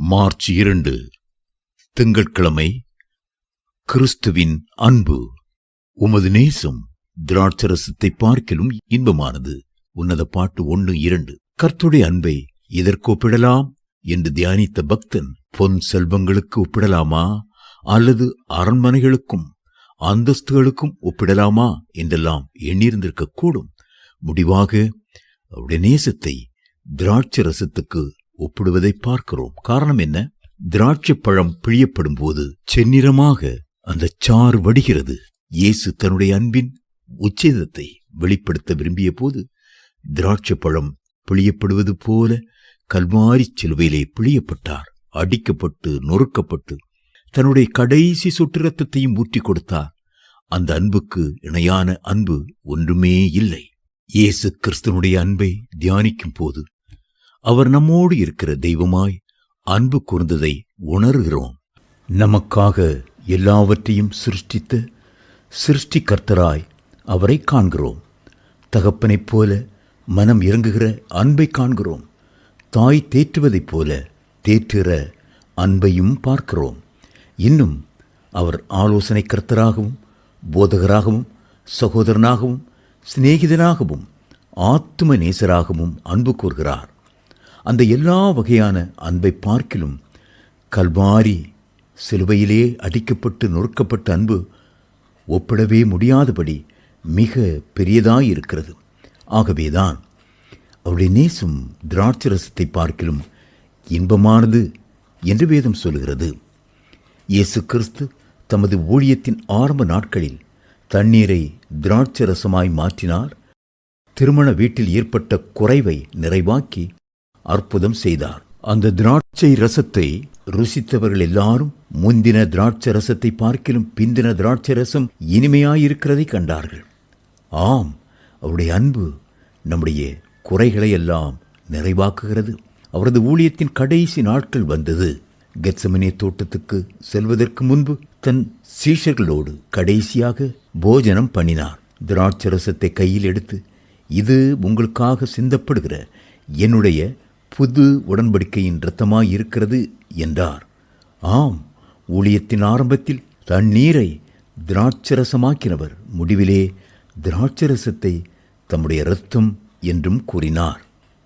March 2 திங்கட்கிழமை. கிறிஸ்துவின் அன்பு. உமது நேசம் திராட்சரசத்தை பார்க்கிலும் இன்பமானது. உன்னத பாட்டு 1-2. கர்த்தருடைய அன்பை எதற்கு ஒப்பிடலாம் என்று தியானித்த பக்தன், பொன் செல்வங்களுக்கு ஒப்பிடலாமா அல்லது அரண்மனைகளுக்கும் அந்தஸ்துகளுக்கும் ஒப்பிடலாமா என்றெல்லாம் எண்ணியிருந்திருக்க கூடும். முடிவாக அவருடைய நேசத்தை திராட்சரசத்துக்கு ஒப்பிடுவதை பார்க்கிறோம். காரணம் என்ன? திராட்சை பழம் பிழியப்படும் போது செந்நிறமாக அந்த சாறு வடிகிறது. இயேசு தன்னுடைய அன்பின் உச்சேதத்தை வெளிப்படுத்த விரும்பிய போது திராட்சை பழம் பிழியப்படுவது போல கல்வாரி சிலுவையிலே பிழியப்பட்டார். அடிக்கப்பட்டு நொறுக்கப்பட்டு தன்னுடைய கடைசி சொட்டு ரத்தத்தையும் ஊற்றி கொடுத்தார். அந்த அன்புக்கு இணையான அன்பு ஒன்றுமே இல்லை. இயேசு கிறிஸ்துவனுடைய அன்பை தியானிக்கும் போது அவர் நம்மோடு இருக்கிற தெய்வமாய் அன்பு கூர்ந்ததை உணர்கிறோம். நமக்காக எல்லாவற்றையும் சிருஷ்டித்த சிருஷ்டிகர்த்தராய் அவரை காண்கிறோம். தகப்பனைப் போல மனம் இறங்குகிற அன்பை காண்கிறோம். தாய் தேற்றுவதைப் போல தேற்றுகிற அன்பையும் பார்க்கிறோம். இன்னும் அவர் ஆலோசனை கர்த்தராகவும் போதகராகவும் சகோதரனாகவும் சிநேகிதனாகவும் ஆத்தும நேசராகவும் அன்பு கூர்கிறார். அந்த எல்லா வகையான அன்பை பார்க்கிலும் கல்வாரி சிலுவையிலே அடிக்கப்பட்டு நொறுக்கப்பட்ட அன்பு ஒப்பிடவே முடியாதபடி மிக பெரியதாயிருக்கிறது. ஆகவேதான் அவருடைய நேசம் திராட்சரசத்தை பார்க்கிலும் இன்பமானது என்று வேதம் சொல்கிறது. இயேசு கிறிஸ்து தமது ஊழியத்தின் ஆரம்ப நாட்களில் தண்ணீரை திராட்சரசமாய் மாற்றினார். திருமண வீட்டில் ஏற்பட்ட குறைவை நிறைவாக்கி அற்புதம் செய்தார். அந்த திராட்சை ரசத்தை ருசித்தவர்கள் எல்லாரும் முந்தின திராட்சை ரசத்தை பார்க்கிலும் பிந்தின திராட்சை ரசம் இனிமையாயிருக்கிறதை கண்டார்கள். ஆம், அவருடைய அன்பு நம்முடைய குறைகளை எல்லாம் நிறைவாக்குகிறது. அவரது ஊழியத்தின் கடைசி நாட்கள் வந்தது. கெத்செமனே தோட்டத்துக்கு செல்வதற்கு முன்பு தன் சீஷர்களோடு கடைசியாக போஜனம் பண்ணினார். திராட்சரசத்தை கையில் எடுத்து, இது உங்களுக்காக சிந்தப்படுகிற என்னுடைய புது உடன்படிக்கையின் இரத்தமாயிருக்கிறது என்றார். ஆம், ஊழியத்தின் ஆரம்பத்தில் தண்ணீரை திராட்சரசமாக்கினவர் முடிவிலே திராட்சரசத்தை தம்முடைய இரத்தம் என்றும் கூறினார்.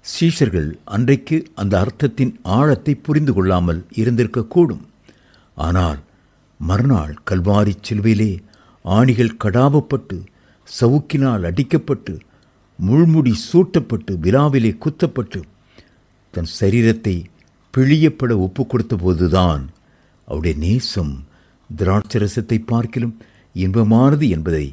சீஷர்கள் அன்றைக்கு அந்த அர்த்தத்தின் ஆழத்தை புரிந்து கொள்ளாமல் இருந்திருக்கக்கூடும். ஆனால் மறுநாள் கல்வாரி சிலுவையிலே ஆணிகள் கடாவப்பட்டு சவுக்கினால் அடிக்கப்பட்டு முள்முடி சூட்டப்பட்டு விலாவிலே குத்தப்பட்டு தன் சரீரத்தை பிழியப்பட ஒப்பு கொடுத்த போதுதான் அவருடைய நேசம் திராட்சரசத்தை பார்க்கிலும் இன்பமானது என்பதை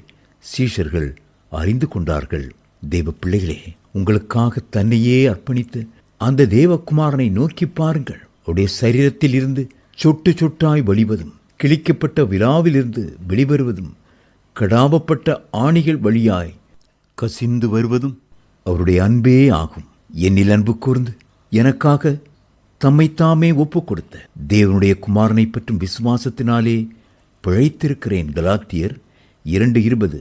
சீஷர்கள் அறிந்து கொண்டார்கள். தேவ பிள்ளைகளே, உங்களுக்காக தன்னையே அர்ப்பணித்து அந்த தேவகுமாரனை நோக்கி பாருங்கள். அவருடைய சரீரத்தில் இருந்து சொட்டு சொட்டாய் வழிவதும் கிழிக்கப்பட்ட விலாவிலிருந்து வெளிவருவதும் கடாவப்பட்ட ஆணிகள் வழியாய் கசிந்து வருவதும் அவருடைய அன்பே ஆகும். என்னில் அன்பு கூர்ந்து எனக்காக தம்மைத்தாமே ஒப்பு கொடுத்த தேவனுடைய குமாரனை பற்றும் விசுவாசத்தினாலே பிழைத்திருக்கிறேன். கலாத்தியர் 2:20.